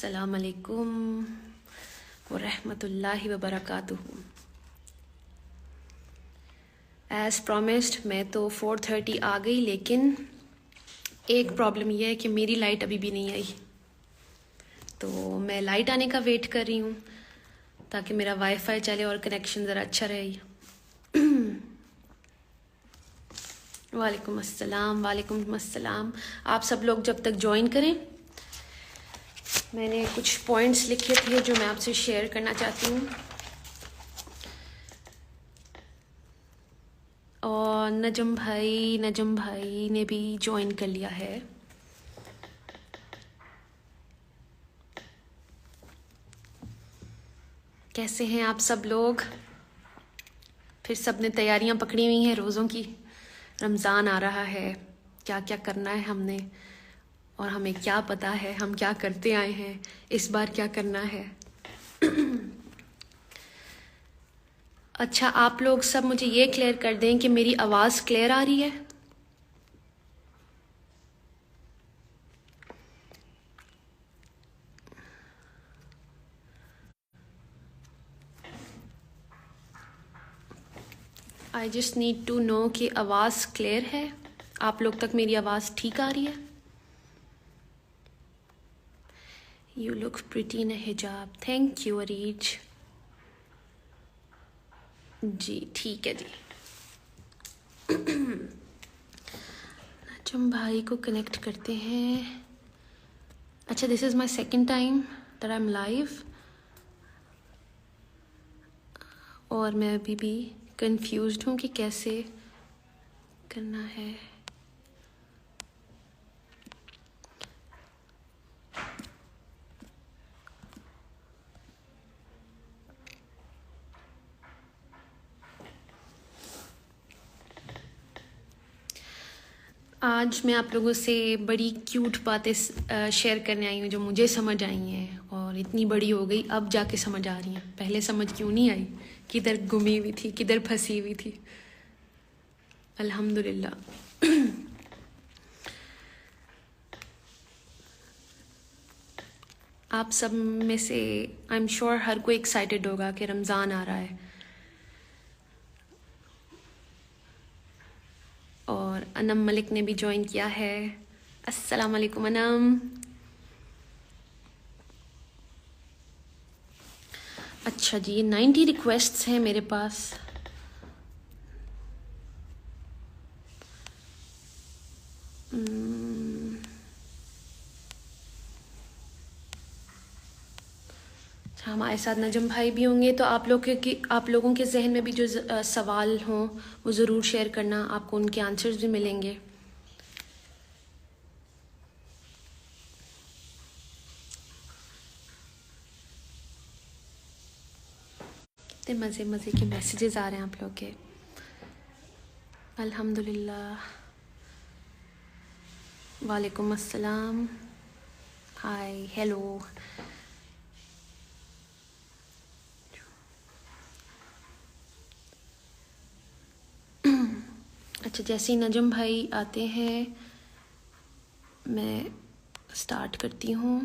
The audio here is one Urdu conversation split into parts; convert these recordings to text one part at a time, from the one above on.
السلام علیکم ورحمۃ اللہ وبرکاتہ۔ ایز پرومسڈ میں تو 4:30 آ گئی، لیکن ایک پرابلم یہ ہے کہ میری لائٹ ابھی بھی نہیں آئی، تو میں لائٹ آنے کا ویٹ کر رہی ہوں تاکہ میرا وائی فائی چلے اور کنیکشن ذرا اچھا رہے۔ وعلیکم السلام، وعلیکم السلام۔ آپ سب لوگ جب تک جوائن کریں، میں نے کچھ پوائنٹس لکھے تھے جو میں آپ سے شیئر کرنا چاہتی ہوں۔ اور نجم بھائی نے بھی جوائن کر لیا ہے۔ کیسے ہیں آپ سب لوگ؟ پھر سب نے تیاریاں پکڑی ہوئی ہیں روزوں کی، رمضان آ رہا ہے، کیا کیا کرنا ہے ہم نے، اور ہمیں کیا پتہ ہے ہم کیا کرتے آئے ہیں، اس بار کیا کرنا ہے۔ اچھا، آپ لوگ سب مجھے یہ کلیئر کر دیں کہ میری آواز کلیئر آ رہی ہے؟ I just need to know کہ آواز کلیئر ہے، آپ لوگ تک میری آواز ٹھیک آ رہی ہے؟ یو لک پریٹی ان حجاب، تھینک یو عریج۔ جی ٹھیک ہے جی۔ نجم بھائی کو کنیکٹ کرتے ہیں۔ اچھا، this is my second time that I am live, اور میں ابھی بھی کنفیوزڈ ہوں کہ کیسے کرنا ہے۔ آج میں آپ لوگوں سے بڑی کیوٹ باتیں شیئر کرنے آئی ہوں جو مجھے سمجھ آئی ہیں، اور اتنی بڑی ہو گئی اب جا کے سمجھ آ رہی ہیں، پہلے سمجھ کیوں نہیں آئی، کدھر گمی ہوئی تھی، کدھر پھنسی ہوئی تھی۔ الحمدللہ۔ آپ سب میں سے آئی ایم شیور ہر کوئی ایکسائٹیڈ ہوگا کہ رمضان آ رہا ہے، اور انم ملک نے بھی جوائن کیا ہے۔ السلام علیکم انم۔ اچھا جی، 90 ریکویسٹس ہیں میرے پاس۔ ہمارے ساتھ نجم بھائی بھی ہوں گے، تو آپ لوگوں کے ذہن میں بھی جو سوال ہوں وہ ضرور شیئر کرنا، آپ کو ان کے آنسرز بھی ملیں گے۔ کتنے مزے کے میسیجز آ رہے ہیں آپ لوگ کے۔ الحمدللہ۔ وعلیکم السلام، ہائے، ہیلو۔ اچھا، جیسے ہی نجم بھائی آتے ہیں میں سٹارٹ کرتی ہوں۔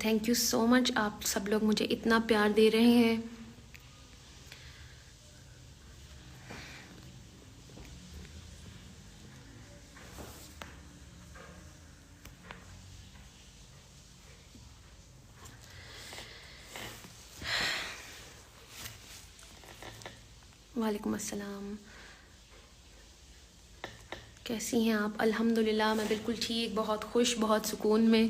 تھینک یو سو مچ، آپ سب لوگ مجھے اتنا پیار دے رہے ہیں۔ وعلیکم السلام، کیسی ہیں آپ؟ الحمدللہ میں بالکل ٹھیک، بہت خوش، بہت سکون میں۔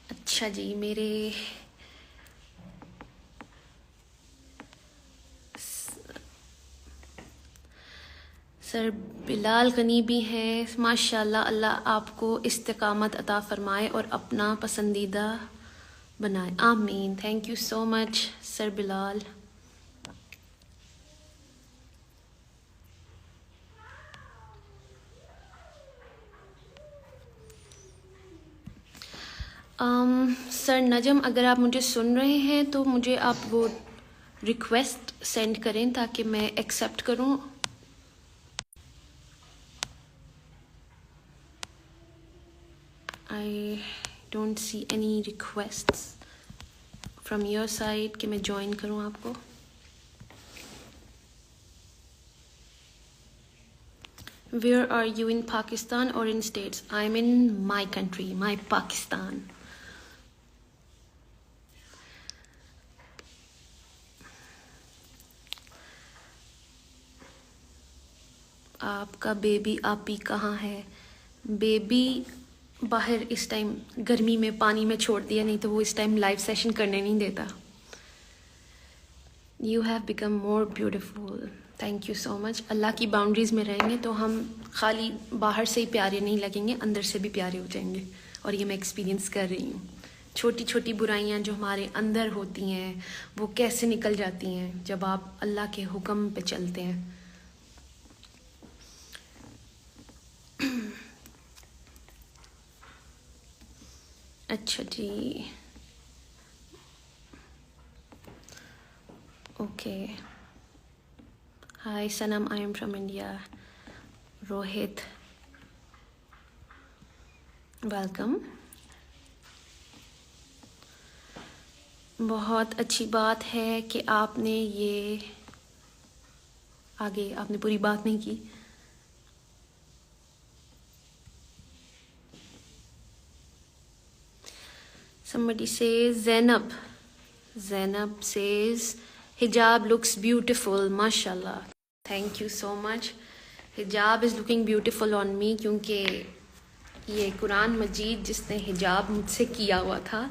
اچھا جی، میرے سر بلال غنی بھی ہیں، ماشاءاللہ، اللہ آپ کو استقامت عطا فرمائے اور اپنا پسندیدہ بنائے، آمین۔ تھینک یو سو مچ سر بلال۔ سر نجم، اگر آپ مجھے سن رہے ہیں تو مجھے آپ وہ ریکویسٹ سینڈ کریں تاکہ میں ایکسیپٹ کروں. I don't see any requests from your side کہ میں جوائن کروں آپ کو. Where are you in Pakistan اور in States? I am in my country, my Pakistan. آپ کا بیبی آپی کہاں ہے؟ بیبی باہر اس ٹائم گرمی میں پانی میں چھوڑ دیا، نہیں تو وہ اس ٹائم لائیو سیشن کرنے نہیں دیتا. You have become more beautiful. Thank you so much. Allah کی باؤنڈریز میں رہیں گے تو ہم خالی باہر سے ہی پیارے نہیں لگیں گے، اندر سے بھی پیارے ہو جائیں گے. اور یہ میں ایکسپیرینس کر رہی ہوں. چھوٹی چھوٹی برائیاں جو ہمارے اندر ہوتی ہیں وہ کیسے نکل جاتی ہیں جب آپ اللہ کے حکم پہ چلتے ہیں. اچھا جی، okay. Hi Sanam, I am from India. Rohit, welcome. بہت اچھی بات ہے کہ آپ نے یہ آگے آپ نے پوری بات نہیں کی. Somebody says Zainab says hijab looks beautiful, mashallah. Thank you so much. Hijab is looking beautiful on me کیونکہ یہ قرآن مجید جس نے حجاب مجھ سے کیا ہوا تھا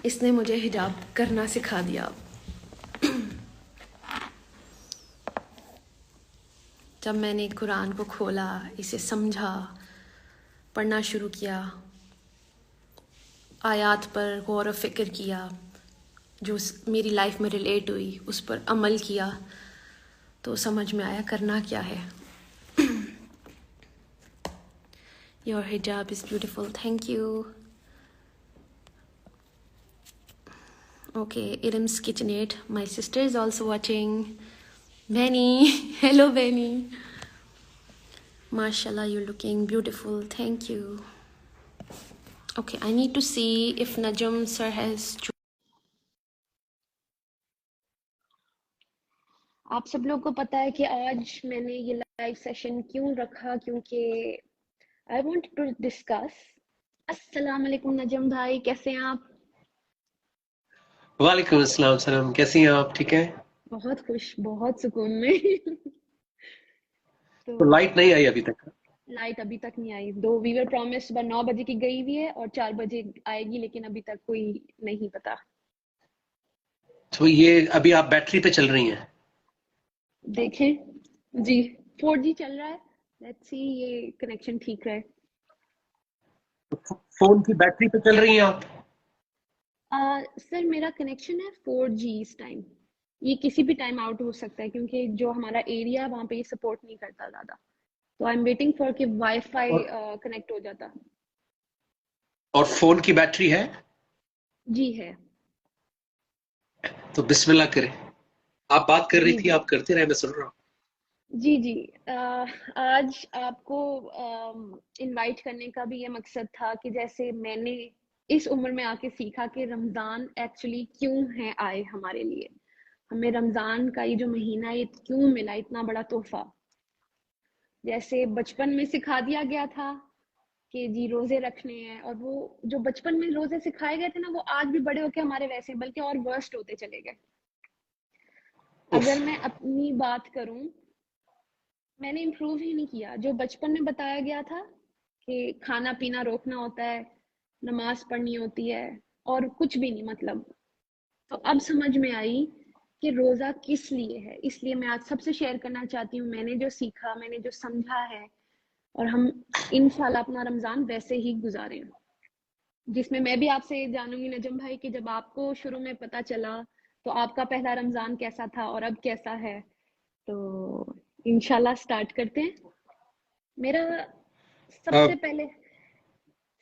اس نے مجھے حجاب کرنا سکھا دیا. جب میں نے قرآن کو کھولا، اسے سمجھا، پڑھنا شروع کیا، آیات پر غور و فکر کیا جو میری لائف میں ریلیٹ ہوئی، اس پر عمل کیا، تو سمجھ میں آیا کرنا کیا ہے. Your hijab is beautiful. Thank you. Okay, Irim's KitchenAid. My sister is also watching. Benny. Hello, Benny. MashaAllah, you're looking beautiful. Thank you. Okay, I need to see if Najam sir has... آپ سب لوگ کو پتا ہے کہ آج میں نے یہ لائیو سیشن کیوں رکھا، کیونکہ I want to discuss. السلام علیکم نجم بھائی، کیسے ہیں آپ؟ وعلیکم السلام. سلام، کیسی ہیں آپ؟ ٹھیک ہیں؟ بہت خوش، بہت سکون میں. تو لائٹ نہیں آئی ابھی تک؟ لائٹ ابھی تک نہیں آئی. دو وی ور پرومس صبح 9 بجے کی گئی ہوئی ہے اور 4 بجے آئے گی، لیکن ابھی تک کوئی نہیں پتا. تو یہ ابھی آپ بیٹری پہ چل رہی ہیں؟ دیکھیں جی، 4G چل رہا ہے. لیٹس سی یہ کنیکشن ٹھیک رہے. فون کی بیٹری پہ چل رہی ہیں آپ؟ سر میرا کنیکشن ہے 4G اس ٹائم. یہ کسی بھی ٹائم آؤٹ ہو سکتا ہے کیونکہ جو ہمارا ایریا وہاں پہ یہ سپورٹ نہیں کرتا زیادہ. تو آئی ایم ویٹنگ فار کہ وائی فائی کنیکٹ ہو جاتا. اور فون کی بیٹری ہے؟ جی ہے. تو بسم اللہ کریں. آپ بات کر رہی جی تھی، جی آپ کرتے رہے، میں سن رہا ہوں. جی جی. آج آپ کو انوائٹ کرنے کا بھی یہ مقصد تھا کہ جیسے میں نے اس عمر میں آ کے سیکھا کہ رمضان ایکچولی کیوں ہے آئے ہمارے لیے، ہمیں رمضان کا یہ جو مہینہ یہ کیوں ملا اتنا بڑا تحفہ. جیسے بچپن میں سکھا دیا گیا تھا کہ جی روزے رکھنے ہیں، اور وہ جو بچپن میں روزے سکھائے گئے تھے نا وہ آج بھی بڑے ہو کے ہمارے ویسے بلکہ اور ورسٹ ہوتے چلے گئے. اگر میں اپنی بات کروں، میں نے امپروو ہی نہیں کیا. جو بچپن میں بتایا گیا تھا کہ کھانا پینا روکنا ہوتا ہے، نماز پڑھنی ہوتی ہے اور کچھ بھی نہیں مطلب، تو اب سمجھ میں آئی کہ روزہ کس لیے ہے. اس لیے میں آج سب سے شیئر کرنا چاہتی ہوں میں نے جو سیکھا، میں نے جو سمجھا ہے، اور ہم انشاءاللہ اپنا رمضان ویسے ہی گزاریں، جس میں بھی آپ سے جانوں گی نجم بھائی کہ جب آپ کو شروع میں پتا چلا تو آپ کا پہلا رمضان کیسا تھا اور اب کیسا ہے. تو انشاءاللہ سٹارٹ کرتے ہیں. میرا سب سے پہلے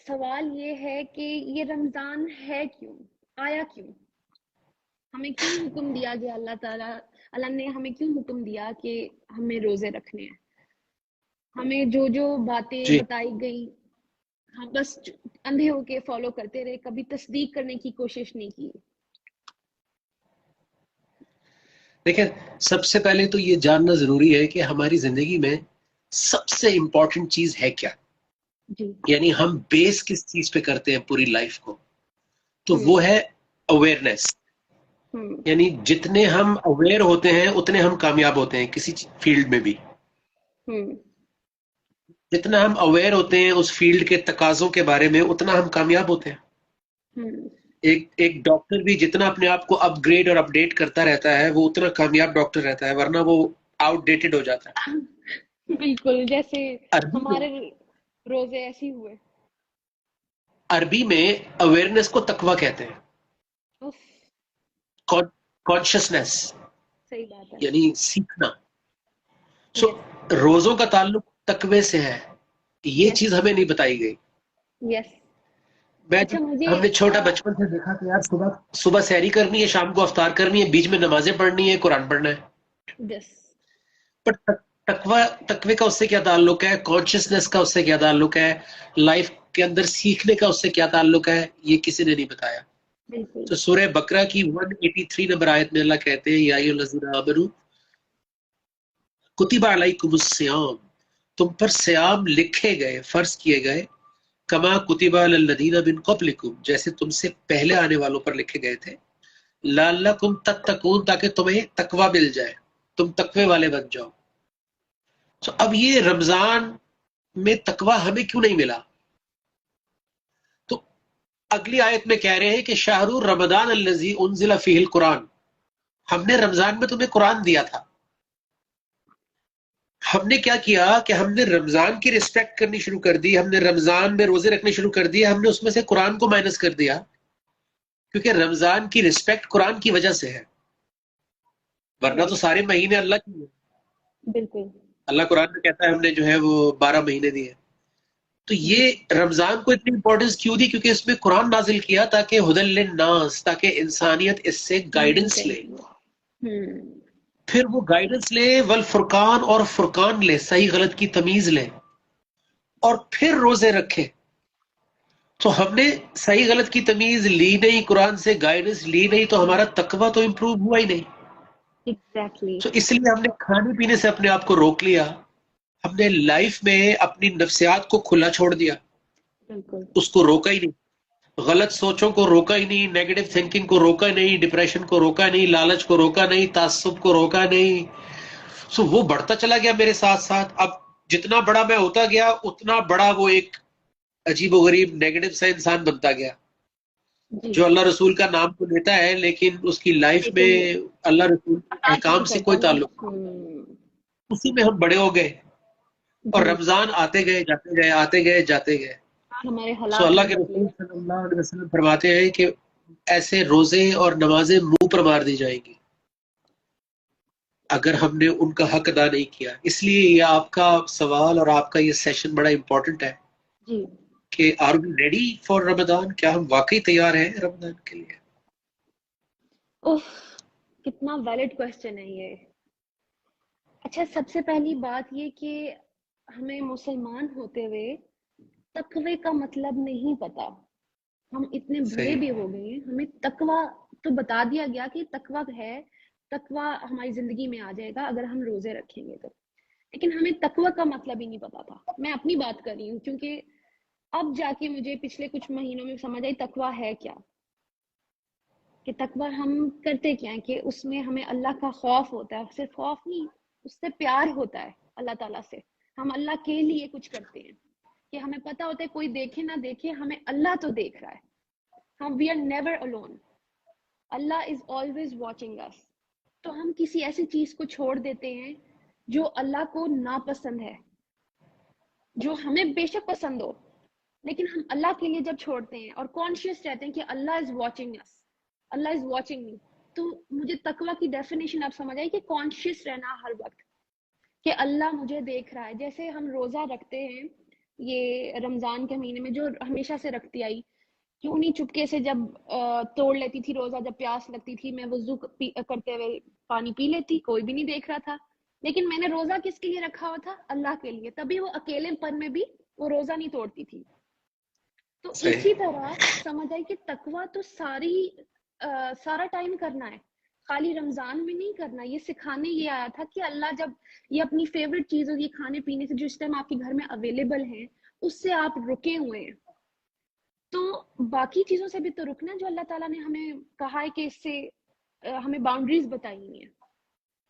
سوال یہ ہے کہ یہ رمضان ہے کیوں، آیا کیوں؟ ہمیں کیوں حکم دیا گیا اللہ نے ہمیں کیوں حکم دیا کہ ہمیں روزے رکھنے ہیں؟ ہمیں جو جو باتیں جی بتائی گئی ہم بس اندھے ہو کے فالو کرتے رہے، کبھی تصدیق کرنے کی کوشش نہیں کی. دیکھیں، سب سے پہلے تو یہ جاننا ضروری ہے کہ ہماری زندگی میں سب سے امپورٹنٹ چیز ہے کیا، جی. یعنی ہم بیس کس چیز پہ کرتے ہیں پوری لائف کو، تو وہ ہے اویئرنیس. یعنی جتنے ہم اویئر ہوتے ہیں اتنے ہم کامیاب ہوتے ہیں کسی فیلڈ میں بھی. جتنا ہم اویئر ہوتے ہیں اس فیلڈ کے تقاضوں کے بارے میں اتنا ہم کامیاب ہوتے ہیں. ایک ڈاکٹر بھی جتنا اپنے آپ کو اپ گریڈ اور اپڈیٹ کرتا رہتا ہے وہ اتنا کامیاب ڈاکٹر رہتا ہے، ورنہ وہ آؤٹ ڈیٹڈ ہو جاتا ہے. بالکل، جیسے عربی میں ہمارے روزے ایسے ہوئے. عربی میں اویئرنیس کو تقوی کہتے ہیں، اف، کانشیسنیس، صحیح بات ہے. یعنی سیکھنا. سو یس روزوں کا تعلق تقوی سے ہے، یہ یس چیز ہمیں نہیں بتائی گئی. یس. میں اچھا مجھے ہم نے چھوٹا بچپن سے دیکھا کہ یار صبح سحری کرنی ہے، شام کو افطار کرنی ہے، بیچ میں نمازیں پڑھنی ہے، قرآن پڑھنا ہے. یس پر تقوی کا اس سے کیا تعلق ہے، کانشیسنیس کا اس سے کیا تعلق ہے، لائف کے اندر سیکھنے کا اس سے کیا تعلق ہے، یہ کسی نے نہیں بتایا. بالکل. تو سورہ بقرہ کی 183 نمبر آیت میں اللہ کہتے ہیں یا ایھا الذین آمنوا کتب علیکم الصیام، تم پر سیام لکھے گئے، فرض کیے گئے، کما کتب علی الذین من قبلکم، جیسے تم سے پہلے آنے والوں پر لکھے گئے تھے، لعلکم تتقون، تاکہ تمہیں تقوی مل جائے، تم تقوی والے بن جاؤ. تو اب یہ رمضان میں تقوی ہمیں کیوں نہیں ملا؟ تو اگلی آیت میں کہہ رہے ہیں کہ شہر رمضان الذی انزل فیہ القرآن، ہم نے رمضان میں تمہیں قرآن دیا تھا. ہم نے کیا کیا کہ ہم نے رمضان کی ریسپیکٹ کرنی شروع کر دی، ہم نے رمضان میں روزے رکھنے شروع کر دیے، ہم نے اس میں سے قرآن کو مائنس کر دیا، کیونکہ رمضان کی ریسپیکٹ قرآن کی وجہ سے ہے، ورنہ تو سارے مہینے اللہ کی ہیں. بالکل. اللہ قرآن میں کہتا ہے ہم نے جو ہے وہ 12 مہینے دیے. تو یہ رمضان کو اتنی امپورٹنس کیوں دی؟ کیونکہ اس میں قرآن نازل کیا تاکہ ہدی للناس، تاکہ انسانیت اس سے گائیڈنس لے، پھر وہ گائیڈنس لے، والفرقان، اور فرقان لے، صحیح غلط کی تمیز لے، اور پھر روزے رکھے. تو ہم نے صحیح غلط کی تمیز لی نہیں، قرآن سے گائیڈنس لی نہیں، تو ہمارا تقویٰ تو امپروو ہوا ہی نہیں. ایگزیکٹلی. تو اس لیے ہم نے کھانے پینے سے اپنے آپ کو روک لیا، ہم نے لائف میں اپنی نفسیات کو کھلا چھوڑ دیا، بالکل. اس کو روکا ہی نہیں، غلط سوچوں کو روکا ہی نہیں، نیگیٹو تھنکنگ کو روکا نہیں، ڈپریشن کو روکا نہیں، لالچ کو روکا نہیں، تعصب کو روکا نہیں. سو وہ بڑھتا چلا گیا میرے ساتھ ساتھ. اب جتنا بڑا میں ہوتا گیا اتنا بڑا وہ ایک عجیب و غریب نیگیٹو سا انسان بنتا گیا، جی. جو اللہ رسول کا نام تو لیتا ہے لیکن اس کی لائف میں لیکن اللہ رسول کے اٹیچ احکام نہیں سے کرتا کوئی نا. تعلق نہیں. اسی میں ہم بڑے ہو گئے، اور جی. رمضان آتے گئے جاتے گئے، آتے گئے جاتے گئے. اور ہمارے سو حالات اللہ نہیں کے بدلے. رسول صلی اللہ علیہ وسلم فرماتے ہیں کہ ایسے روزے اور نمازیں منہ پر مار دی جائیں گی اگر ہم نے ان کا حق ادا نہیں کیا. اس لیے یہ آپ کا سوال اور آپ کا یہ سیشن بڑا امپورٹنٹ ہے جی. کہ آر وی ریڈی فار رمضان، کیا ہم واقعی تیار ہیں رمضان کے لیے؟ اوف، کتنا ویلڈ کوسچن ہے یہ. اچھا، سب سے پہلی بات یہ کہ ہمیں مسلمان ہوتے ہوئے تقوی کا مطلب نہیں پتا. ہم اتنے بڑے صحیح. بھی ہو گئے ہیں، ہمیں تقوی تو بتا دیا گیا کہ تقوی ہے، تقوی ہماری زندگی میں آ جائے گا اگر ہم روزے رکھیں گے تو، لیکن ہمیں تقوی کا مطلب ہی نہیں پتا تھا. میں اپنی بات کر رہی ہوں کیونکہ اب جا کے مجھے پچھلے کچھ مہینوں میں سمجھ آئی تقوی ہے کیا، کہ تقوی ہم کرتے کیا ہیں، کہ اس میں ہمیں اللہ کا خوف ہوتا ہے. صرف خوف نہیں، اس سے پیار ہوتا ہے اللہ تعالیٰ سے. ہم اللہ کے لیے کچھ کرتے ہیں کہ ہمیں پتہ ہوتا ہے کوئی دیکھے نہ دیکھے ہمیں اللہ تو دیکھ رہا ہے. ہم وی آر نیور alone. اللہ از always watching us. تو ہم کسی ایسی چیز کو چھوڑ دیتے ہیں جو اللہ کو ناپسند ہے، جو ہمیں بے شک پسند ہو، لیکن ہم اللہ کے لیے جب چھوڑتے ہیں اور کانشیس رہتے ہیں کہ Allah is watching us، Allah is watching me. تو مجھے تقوی کی ڈیفینیشن اب سمجھ آئی کہ کانشیس رہنا ہر وقت کہ اللہ مجھے دیکھ رہا ہے. جیسے ہم روزہ رکھتے ہیں یہ رمضان کے مہینے میں، جو ہمیشہ سے رکھتی آئی، کیوں نہیں چپکے سے جب توڑ لیتی تھی روزہ، جب پیاس لگتی تھی میں وضو کرتے ہوئے پانی پی لیتی، کوئی بھی نہیں دیکھ رہا تھا. لیکن میں نے روزہ کس کے لیے رکھا ہوا تھا؟ اللہ کے لیے. تبھی وہ اکیلے پن میں بھی وہ روزہ نہیں توڑتی تھی. تو اسی طرح سمجھ آئی کہ تقویٰ تو سارا ٹائم کرنا ہے، خالی رمضان میں نہیں کرنا. یہ سکھانے یہ آیا تھا کہ اللہ جب یہ اپنی فیوریٹ چیزوں، یہ کھانے پینے سے جو اس ٹائم آپ کے گھر میں اویلیبل ہیں، اس سے آپ رکے ہوئے ہیں، تو باقی چیزوں سے بھی تو رکنا ہے جو اللہ تعالیٰ نے ہمیں کہا ہے کہ اس سے ہمیں باؤنڈریز بتائی ہیں.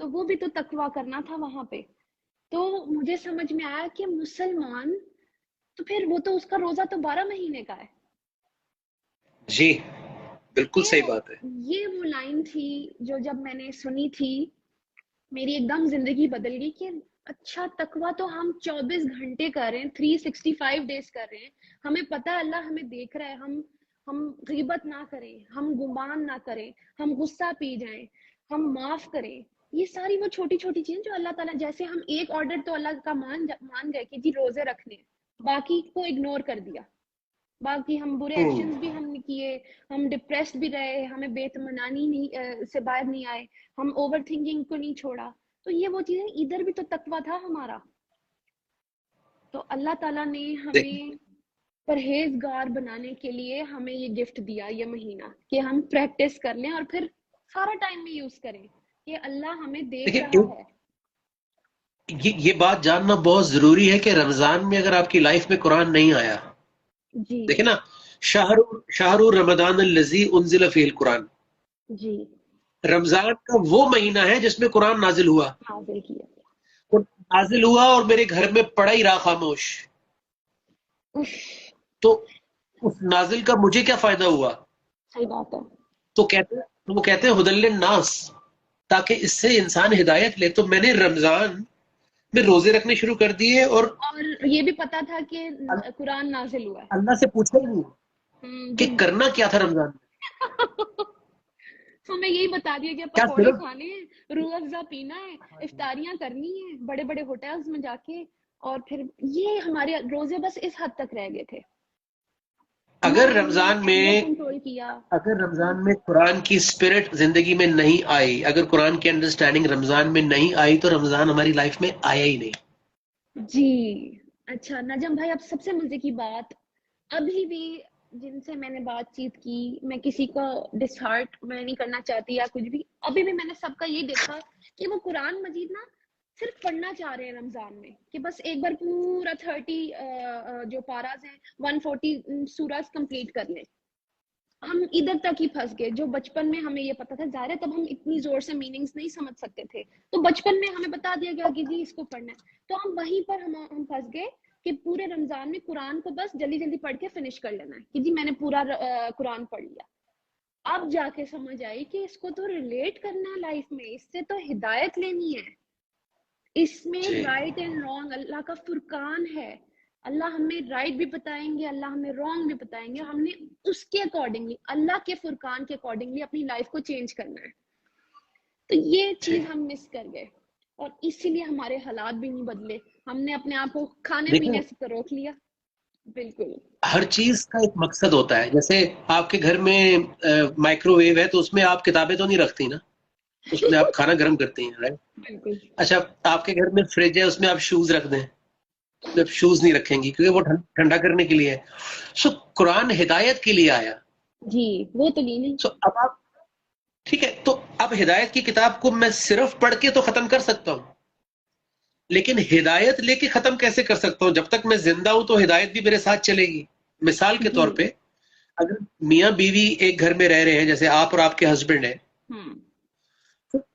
تو وہ بھی تو تقویٰ کرنا تھا وہاں پہ. تو مجھے سمجھ میں آیا کہ مسلمان تو پھر وہ تو اس کا روزہ تو 12 مہینے کا ہے. جی بالکل صحیح بات ہے. یہ وہ لائن تھی جو جب میں نے سنی تھی میری ایک دم زندگی بدل گئی کہ اچھا تقویٰ تو ہم 24 گھنٹے کر رہے ہیں، 365 ڈیز کر رہے ہیں. ہمیں پتہ ہے اللہ ہمیں دیکھ رہا ہے. ہم غیبت نہ کریں، ہم گمان نہ کریں، ہم غصہ پی جائیں، ہم معاف کریں. یہ ساری وہ چھوٹی چھوٹی چیزیں جو اللہ تعالیٰ، جیسے ہم ایک آرڈر تو اللہ کا مان گئے کہ جی روزے رکھنے، باقی کو اگنور کر دیا. باقی ہم برے ایکشنز بھی ہم نے کیے، ہم ڈپریسڈ بھی رہے، ہمیں بے اطمینانی نہیں سے باہر نہیں آئے، ہم اوور تھنکنگ کو نہیں چھوڑا. تو یہ وہ چیزیں، ادھر بھی تو تقویٰ تھا ہمارا. تو اللہ تعالیٰ نے ہمیں پرہیزگار بنانے کے لیے ہمیں یہ گفٹ دیا یہ مہینہ کہ ہم پریکٹس کر لیں اور پھر سارا ٹائم میں یوز کریں کہ اللہ ہمیں دیکھ رہا ہے. یہ بات جاننا بہت ضروری ہے کہ رمضان میں اگر آپ کی لائف میں قرآن نہیں آیا، جی دیکھیں نا، شہر رمضان الذی انزل فیہ القرآن، جی رمضان کا وہ مہینہ ہے جس میں قرآن نازل ہوا. حاصل کیا. نازل ہوا اور میرے گھر میں پڑا ہی رہا خاموش. تو اس نازل کا مجھے کیا فائدہ ہوا؟ صحیح بات ہے. تو وہ کہتے ہیں ہدی للناس، تاکہ اس سے انسان ہدایت لے. تو میں نے رمضان میں روزے رکھنے شروع کر دیے اور یہ بھی پتا تھا کہ قرآن نازل ہوا ہے. اللہ سے پوچھا ہی نہیں کہ کرنا کیا تھا رمضان میں. ہمیں یہی بتا دیا کہ پکوڑے کھانے ہیں، روح افزا پینا ہے، افطاریاں کرنی ہیں بڑے بڑے ہوٹلز میں جا کے، اور پھر یہ ہمارے روزے بس اس حد تک رہ گئے تھے. اگر رمضان میں قرآن کی اسپرٹ زندگی میں نہیں آئی، اگر قرآن کی انڈرسٹینڈنگ رمضان میں نہیں آئی، تو رمضان ہماری لائف میں آیا ہی نہیں. جی اچھا نجم بھائی، اب سب سے مزے کی بات، ابھی بھی جن سے میں نے بات چیت کی، میں کسی کو ڈس ہارٹ میں نہیں کرنا چاہتی یا کچھ بھی، ابھی بھی میں نے سب کا یہ دیکھا کہ وہ قرآن مجید نا صرف پڑھنا چاہ رہے ہیں رمضان میں، کہ بس ایک بار پورا 30 جو پاراز ہیں 140 سوراز کمپلیٹ کر لیں. ہم ادھر تک ہی پھنس گئے جو بچپن میں ہمیں یہ پتا تھا. ظاہر ہے تب ہم اتنی زور سے میننگز نہیں سمجھ سکتے تھے، تو بچپن میں ہمیں بتا دیا گیا کہ جی اس کو پڑھنا ہے، تو ہم وہیں پر ہم پھنس گئے کہ پورے رمضان میں قرآن کو بس جلدی جلدی پڑھ کے فنش کر لینا ہے کہ جی میں نے پورا قرآن پڑھ لیا. اب جا کے سمجھ آئی کہ اس کو تو ریلیٹ کرنا ہے لائف میں، اس سے تو ہدایت لینی ہے. اس میں رائٹ اینڈ رانگ اللہ کا فرقان ہے. اللہ ہمیں رائٹ بھی بتائیں گے، اللہ ہمیں رانگ بھی بتائیں گے. ہم نے اس کے اکارڈنگلی، اللہ کے فرقان کے اکارڈنگلی اپنی لائف کو چینج کرنا ہے. تو یہ چیز ہم مس کر گئے اور اسی لیے ہمارے حالات بھی نہیں بدلے. ہم نے اپنے آپ کو کھانے پینے سے تو روک لیا. بالکل ہر چیز کا ایک مقصد ہوتا ہے. جیسے آپ کے گھر میں مائکرو ویو ہے تو اس میں آپ کتابیں تو نہیں رکھتی نا، اس میں آپ کھانا گرم کرتی ہیں، رائٹ؟ بالکل. اچھا آپ کے گھر میں فریج ہے، اس میں آپ شوز رکھ دیں، شوز نہیں رکھیں گی کیونکہ وہ ٹھنڈا کرنے کے لیے ہے. سو قرآن ہدایت کے لیے آیا. جی وہ تو نہیں. سو اب آپ ٹھیک ہے، تو اب ہدایت کی کتاب کو میں صرف پڑھ کے تو ختم کر سکتا ہوں، لیکن ہدایت لے کے ختم کیسے کر سکتا ہوں؟ جب تک میں زندہ ہوں تو ہدایت بھی میرے ساتھ چلے گی. مثال کے طور پہ اگر میاں بیوی ایک گھر میں رہ رہے ہیں، جیسے آپ اور آپ کے ہسبینڈ ہیں،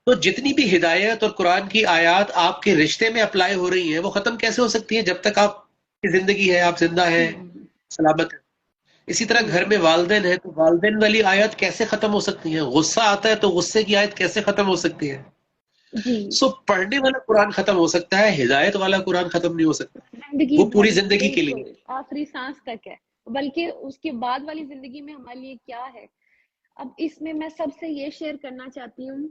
تو جتنی بھی ہدایت اور قرآن کی آیات آپ کے رشتے میں اپلائی ہو رہی ہیں وہ ختم کیسے ہو سکتی ہیں جب تک آپ کی زندگی ہے، آپ زندہ ہیں، سلامت ہیں. اسی طرح گھر میں والدین ہیں تو والدین والی آیات کیسے ختم ہو سکتی ہیں؟ غصہ آتا ہے تو غصے کی آیت کیسے ختم ہو سکتی ہے؟ سو پڑھنے والا قرآن ختم ہو سکتا ہے، ہدایت والا قرآن ختم نہیں ہو سکتا. وہ پوری زندگی کے لیے، آخری سانس تک ہے، بلکہ اس کے بعد والی زندگی میں ہمارے لیے کیا ہے. اب اس میں سب سے یہ شیئر کرنا چاہتی ہوں،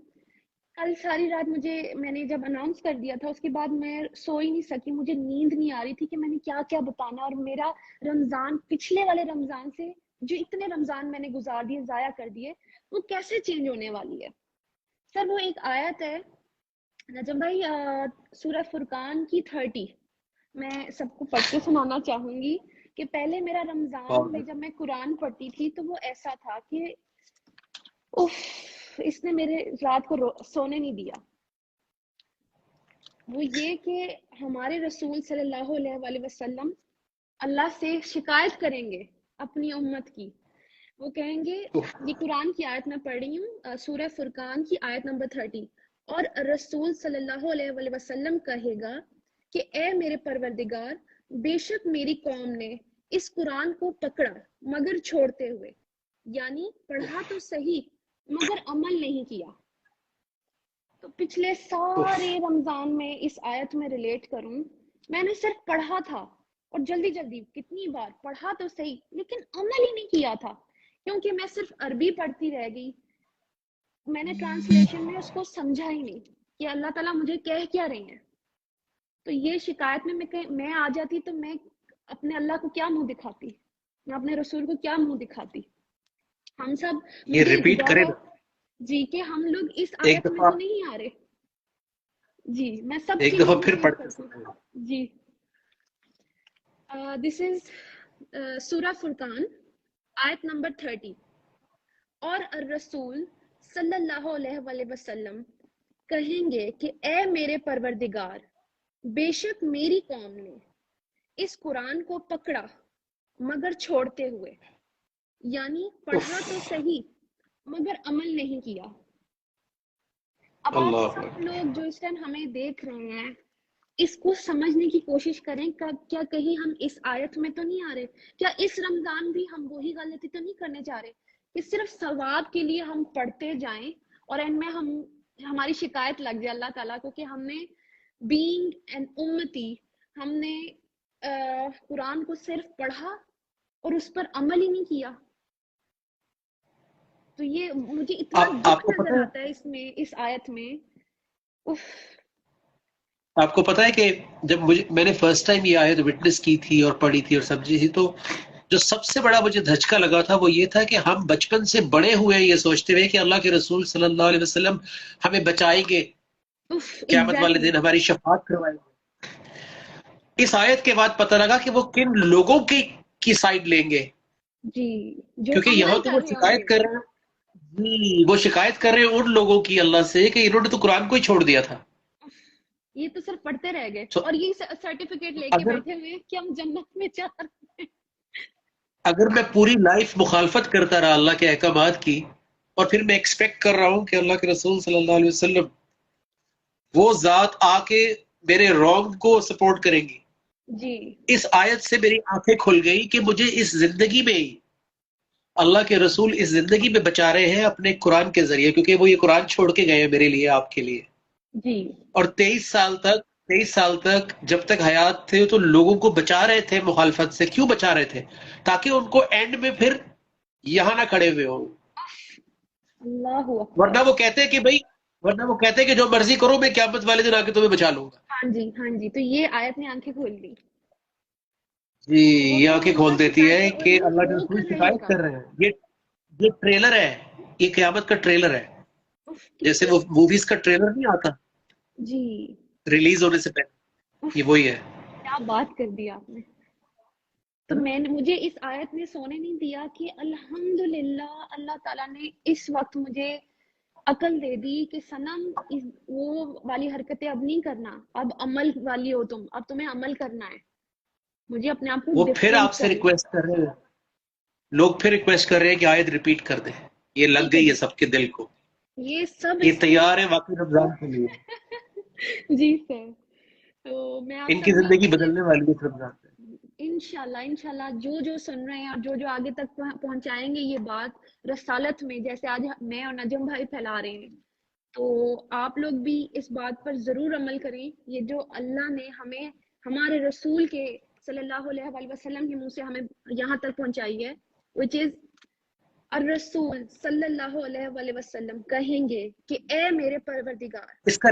کل ساری رات میں نے جب اناؤنس کر دیا تھا اس کے بعد میں سو ہی نہیں سکی. مجھے نیند نہیں آ رہی تھی کہ میں نے کیا کیا بتانا، اور میرا رمضان پچھلے والے رمضان سے جو اتنے رمضان میں نے گزار دیے، ضائع کر دیے، وہ کیسے چینج ہونے والی ہے؟ سر وہ ایک آیت ہے نجم بھائی، سورہ فرقان کی 30، میں سب کو پڑھ کے سنانا چاہوں گی کہ پہلے میرا رمضان میں جب میں قرآن پڑھتی تھی تو وہ ایسا تھا کہ اف، اس نے میرے رات کو سونے نہیں دیا. وہ یہ کہ ہمارے رسول صلی اللہ علیہ وسلم اللہ سے شکایت کریں گے اپنی امت کی. وہ کہیں گے، یہ قرآن کی آیت میں پڑھ رہی ہوں، سورہ فرقان کی آیت نمبر 30، اور رسول صلی اللہ علیہ وسلم کہے گا کہ اے میرے پروردگار، بے شک میری قوم نے اس قرآن کو پکڑا مگر چھوڑتے ہوئے، یعنی پڑھا تو صحیح مگر عمل نہیں کیا. تو پچھلے سارے رمضان میں اس آیت میں ریلیٹ کروں، میں نے صرف پڑھا تھا اور جلدی جلدی کتنی بار پڑھا تو صحیح لیکن عمل ہی نہیں کیا تھا، کیونکہ میں صرف عربی پڑھتی رہ گئی. میں نے ٹرانسلیشن میں اس کو سمجھا ہی نہیں کہ اللہ تعالیٰ مجھے کہہ کیا رہے ہیں. تو یہ شکایت میں آ جاتی تو میں اپنے اللہ کو کیا منہ دکھاتی، میں اپنے رسول کو کیا منہ دکھاتی. ہم سب یہ ریپیٹ کرے نا جی کہ ہم لوگ اس ایک آیت میں دفعہ، تو نہیں آ رہے. جی میں سب ایک چیز دفعہ پھر پڑھ کے کرتی سنائیں. ہوں. جی دس از سورہ فرقان آیت نمبر 30. اور الرسول صلی اللہ علیہ وسلم کہیں گے کہ اے میرے پروردگار، بے شک میری قوم نے اس قرآن کو پکڑا مگر چھوڑتے ہوئے، یعنی پڑھا تو صحیح مگر عمل نہیں کیا. اب آپ اللہ سب لوگ جو اس ٹائم ہمیں دیکھ رہے ہیں اس کو سمجھنے کی کوشش کریں، کیا کہیں ہم اس آیت میں تو نہیں آ رہے؟ کیا اس رمضان بھی ہم وہی غلطی تو نہیں کرنے جا رہے کہ صرف ثواب کے لیے ہم پڑھتے جائیں اور ان میں ہماری شکایت لگ جائے اللہ تعالیٰ کو کہ ہم نے بینگ این امتی، ہم نے قرآن کو صرف پڑھا اور اس پر عمل ہی نہیں کیا. تو یہ مجھے اتنا دکھ نظر آتا ہے اس میں، اس آیت میں. اف. آپ کو پتا ہے کہ جب میں نے فرسٹ ٹائم یہ آیت وٹنس کی تھی اور پڑھی تھی اور سمجھی تھی، تو جو سب سے بڑا مجھے دھچکا لگا تھا وہ یہ تھا کہ ہم بچپن سے بڑے ہوئے ہیں یہ سوچتے ہوئے کہ اللہ کے رسول صلی اللہ علیہ وسلم ہمیں بچائیں گے، قیامت والے دن ہماری شفاعت کروائیں گے. اس آیت کے بعد پتہ لگا کہ وہ کن لوگوں کی سائڈ لیں گے. جی جو کیونکہ یہاں تو وہ شکایت کر رہے ہیں، وہ شکایت کر رہے ہیں ان لوگوں کی اللہ سے کہ انہوں نے تو قرآن کو ہی چھوڑ دیا تھا، یہ تو صرف پڑھتے رہ گئے اور یہ سرٹیفکیٹ لے کے بیٹھے ہوئے کہ ہم جنت میں جا رہے ہیں. اگر میں پوری لائف مخالفت کرتا رہا اللہ کے احکامات کی، اور پھر میں ایکسپیکٹ کر رہا ہوں کہ اللہ کے رسول صلی اللہ علیہ وسلم وہ ذات آ کے میرے رونگ کو سپورٹ کریں گی. جی اس آیت سے میری آنکھیں کھل گئی کہ مجھے اس زندگی میں ہی اللہ کے رسول اس زندگی میں بچا رہے ہیں اپنے قرآن کے ذریعے، کیونکہ وہ یہ قرآن چھوڑ کے گئے ہیں میرے لیے، آپ کے لیے. جی اور 23 سال تک جب تک حیات تھے تو لوگوں کو بچا رہے تھے مخالفت سے. کیوں بچا رہے تھے؟ تاکہ ان کو اینڈ میں پھر یہاں نہ کھڑے ہوئے ہوں. اللہ اکبر. ورنہ وہ کہتے کہ جو مرضی کرو، میں قیامت والے دن آ کے تمہیں بچا لوں گا. ہاں جی تو یہ آیت نے آنکھیں کھول دی. جی یہ آنکھیں کھول دیتی ہے کہ اللہ کے رسول شکایت کر رہے ہیں. یہ ٹریلر ہے، یہ قیامت کا ٹریلر ہے، جیسے وہ موویز کا ٹریلر نہیں آتا جی ریلیز ہونے سے پہلے، یہ وہی ہے. کیا بات کر دی آپ نے. تو مجھے اس آیت نے سونے نہیں دیا کہ الحمدللہ اللہ تعالیٰ نے اس وقت مجھے عقل دے دی کہ صنم وہ والی حرکتیں اب نہیں کرنا، اب عمل والی ہو تم، اب تمہیں عمل کرنا ہے. مجھے اپنے آپ کو وہ پھر آپ سے ریکویسٹ کر رہے ہیں، لوگ پھر ریکویسٹ کر رہے ہیں کہ آیت ریپیٹ کر دیں. یہ لگ گئی ہے سب کے دل کو، یہ سب یہ تیار ہے واقعی رمضان کے لیے. جی سر. تو میں ان کی زندگی بدلنے والی ہے رمضان سے. انشاءاللہ جو سن رہے ہیں اور جو آگے تک پہنچائیں گے یہ بات رسالت میں، جیسے آج میں اور نجم بھائی پھیلا رہے ہیں، تو آپ لوگ بھی اس بات پر ضرور عمل کریں. یہ جو اللہ نے ہمیں ہمارے رسول کے صلی اللہ علیہ وسلم کے منہ سے ہمیں یہاں تک پہنچائی ہے، which is الرسول صلی اللہ علیہ وسلم کہیں گے کہ اے میرے پروردگار. اس کا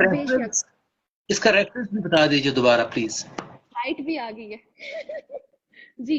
ریفرنس بھی بتا دیجیے دوبارہ پلیز. لائٹ بھی آ گئی ہے. جی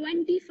25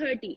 30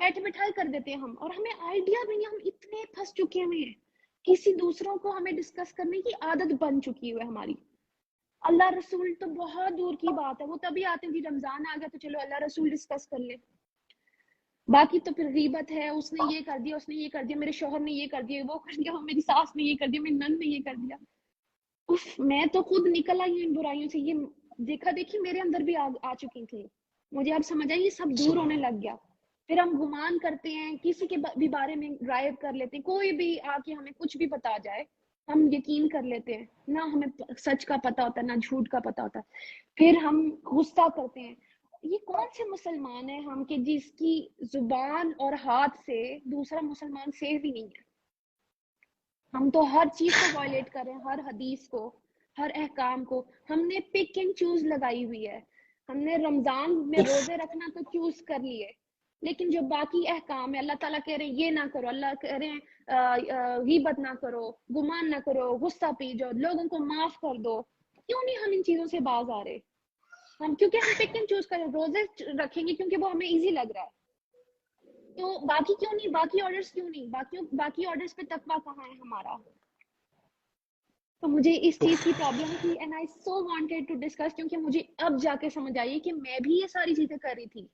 بیٹھے بٹھائے کر دیتے ہیں ہم, اور ہمیں آئیڈیا بھی نہیں, ہم اتنے پھنس چکے ہوئے ہیں, کسی دوسروں کو ہمیں ڈسکس کرنے کی عادت بن چکی ہے ہماری. اللہ رسول تو بہت دور کی بات ہے, وہ تبھی آتے ہیں کہ رمضان آ گیا تو چلو اللہ رسول ڈسکس کر لے. باقی تو پھر غیبت ہے, اس نے یہ کر دیا, اس نے یہ کر دیا, میرے شوہر نے یہ کر دیا, وہ کر دیا, میری ساس نے یہ کر دیا, میری نند نے یہ کر دیا. اف, میں تو خود نکل آئی ہوں ان برائیوں سے. یہ دیکھا دیکھی میرے اندر بھی آ چکی تھی, مجھے اب سمجھ آئی یہ سب دور ہونے لگ گیا. پھر ہم گمان کرتے ہیں, کسی کے بھی بارے میں رائے کر لیتے ہیں, کوئی بھی آ کے ہمیں کچھ بھی بتا جائے ہم یقین کر لیتے ہیں, نہ ہمیں سچ کا پتہ ہوتا ہے نہ جھوٹ کا پتہ ہوتا ہے. پھر ہم غصہ کرتے ہیں. یہ کون سے مسلمان ہیں ہم کہ جس کی زبان اور ہاتھ سے دوسرا مسلمان سیف ہی نہیں ہے. ہم تو ہر چیز کو وائلیٹ کر رہے ہیں, ہر حدیث کو, ہر احکام کو. ہم نے پک اینڈ چوز لگائی ہوئی ہے. ہم نے رمضان میں روزے رکھنا تو چوز کر لیے, لیکن جو باقی احکام ہے اللہ تعالیٰ کہہ رہے ہیں یہ نہ کرو, اللہ کہہ رہے ہیں غیبت نہ کرو, گمان نہ کرو, غصہ پی جاؤ, لوگوں کو معاف کر دو. کیوں نہیں ہم ان چیزوں سے باز آ رہے؟ ہم کیونکہ ہم پک اینڈ چوز کریں, روزے رکھیں گے کیونکہ وہ ہمیں ایزی لگ رہا ہے, تو باقی کیوں نہیں, باقی آرڈرز کیوں نہیں, باقی آرڈرز پہ تقویٰ کہاں ہے ہمارا؟ تو مجھے اس چیز کی پرابلم تھی, and I so wanted to discuss, کیونکہ مجھے اب جا کے سمجھ آئی کہ میں بھی یہ ساری چیزیں کر رہی تھی,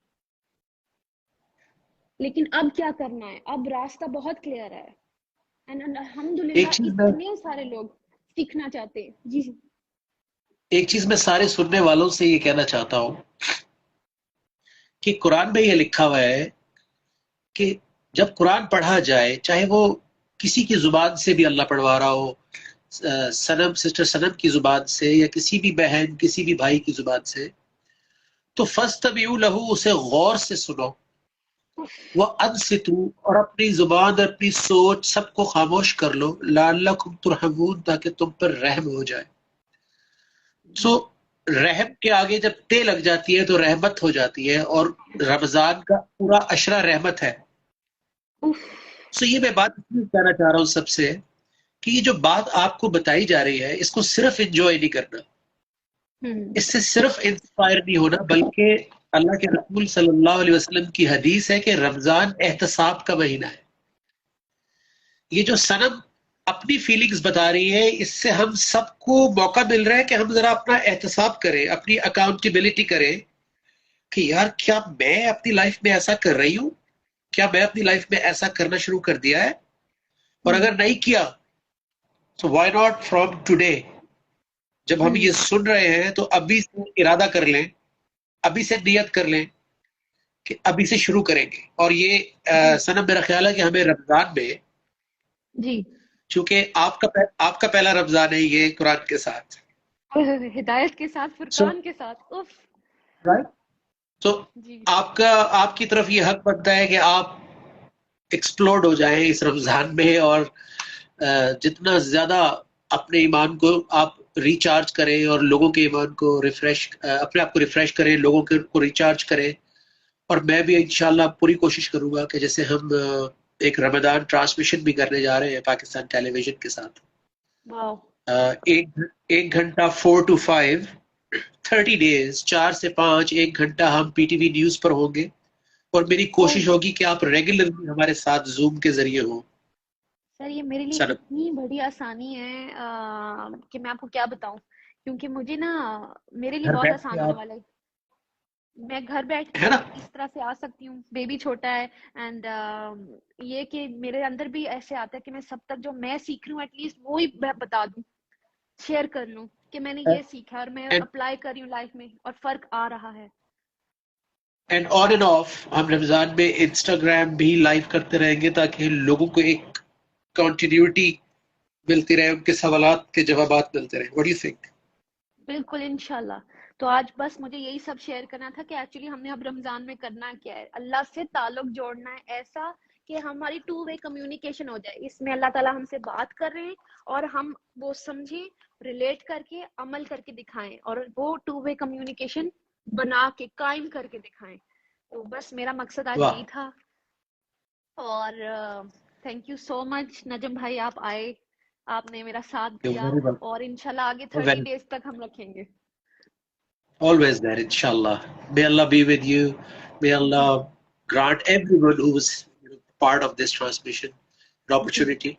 لیکن اب کیا کرنا ہے, اب راستہ بہت کلیئر ہے. اینڈ الحمدللہ اتنے سارے لوگ سیکھنا چاہتے ہیں. جی ایک چیز میں سارے سننے والوں سے یہ کہنا چاہتا ہوں کہ قرآن میں یہ لکھا ہوا ہے کہ جب قرآن پڑھا جائے, چاہے وہ کسی کی زبان سے بھی اللہ پڑھوا رہا ہو, سسٹر سنم کی زبان سے یا کسی بھی بہن کسی بھی بھائی کی زبان سے, تو فَاسْتَمِعُوا لَهُ, اسے غور سے سنو, وَأَنصِتُوا, اور اپنی زبان اور اپنی سوچ سب کو خاموش کر لو, لَعَلَّكُمْ تُرْحَمُونَ, تاکہ تم پر رحم ہو جائے. سو رحم کے آگے جب تے لگ جاتی ہے تو رحمت ہو جاتی ہے, اور رمضان کا پورا عشرہ رحمت ہے. سو یہ میں بات کہنا چاہ رہا ہوں سب سے کہ یہ جو بات آپ کو بتائی جا رہی ہے اس کو صرف انجوائے نہیں کرنا, اس سے صرف انسپائر نہیں ہونا, بلکہ اللہ کے رسول صلی اللہ علیہ وسلم کی حدیث ہے کہ رمضان احتساب کا مہینہ ہے. یہ جو سنم اپنی فیلنگز بتا رہی ہے, اس سے ہم سب کو موقع مل رہا ہے کہ ہم ذرا اپنا احتساب کریں, اپنی اکاؤنٹیبلٹی کریں کہ یار کیا میں اپنی لائف میں ایسا کر رہی ہوں, کیا میں اپنی لائف میں ایسا کرنا شروع کر دیا ہے, اور اگر نہیں کیا تو وائی ناٹ فرام ٹوڈے, جب ہم یہ سن رہے ہیں تو ابھی سے ارادہ کر لیں, ابھی سے نیت کر لیں کہ ابھی سے شروع کریں گے. اور یہ سنم میرا خیال ہے کہ ہمیں رمضان میں, جی چونکہ آپ کا پہلا رمضان ہے یہ قرآن کے ساتھ, ہدایت کے ساتھ, فرقان کے ساتھ, تو آپ کی طرف یہ حق بنتا ہے کہ آپ ایکسپلورڈ ہو جائیں اس رمضان میں, اور جتنا زیادہ اپنے ایمان کو آپ ریچارج کریں اور لوگوں کے ایمان کو ریفریش, اپنے آپ کو ریفریش کریں, لوگوں کو ریچارج کریں. اور میں بھی انشاءاللہ پوری کوشش کروں گا کہ جیسے ہم ایک رمضان ٹرانسمیشن بھی کرنے جا رہے ہیں پاکستان ٹیلی ویژن کے ساتھ, ایک گھنٹہ 4 to 5 30 days, 4 سے 5 ایک گھنٹہ ہم پی ٹی وی نیوز پر ہوں گے, اور میری کوشش ہوگی کہ آپ ریگولرلی ہمارے ساتھ زوم کے ذریعے ہوں. سر یہ میرے لیے اتنی بڑی آسانی ہے کہ میں آپ کو کیا بتاؤں, کیونکہ مجھے نا میرے لیے بہت آسان ہونے والا ہے. میں گھر بیٹھ کے اس طرح سے آ سکتی ہوں, بیبی چھوٹا ہے, اینڈ یہ کہ میرے اندر بھی ایسے آتا ہے کہ میں سب تک جو میں سیکھ رہی ہوں ایٹ لیسٹ وہی بتا دوں, شیئر کر لوں کہ میں نے یہ سیکھا اور میں اپلائی کر رہی ہوں لائف میں, اور فرق آ رہا ہے. اینڈ آن اینڈ آف ہم رمضان میں انسٹاگرام بھی لائیو کرتے رہیں گے تاکہ لوگوں کو ایک کنٹینیوٹی ملتی رہے, ان کے سوالات کے جوابات ملتے رہے. What do you think? بالکل انشاءاللہ. تو آج بس مجھے یہی سب شیئر کرنا تھا کہ ایکچولی ہم نے اب رمضان میں کرنا کیا ہے, اللہ سے تعلق جوڑنا ہے ایسا کہ ہماری 2 way کمیونیکیشن ہو جائے. اس میں اللہ تعالیٰ ہم سے بات کر رہے ہیں اور ہم وہ سمجھیں, ریلیٹ کر کے عمل کر کے دکھائیں, اور وہ 2 way کمیونیکیشن بنا کے قائم کر کے دکھائیں. تو بس میرا مقصد آج یہی تھا. اور تھینک یو سو مچ نجم بھائی, آپ آئے, آپ نے میرا ساتھ دیا, اور انشاءاللہ آگے 30 days تک ہم رکھیں گے. Always there, inshallah. May Allah be with you. May Allah grant everyone who was part of this transmission an opportunity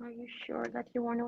Are you sure that you want to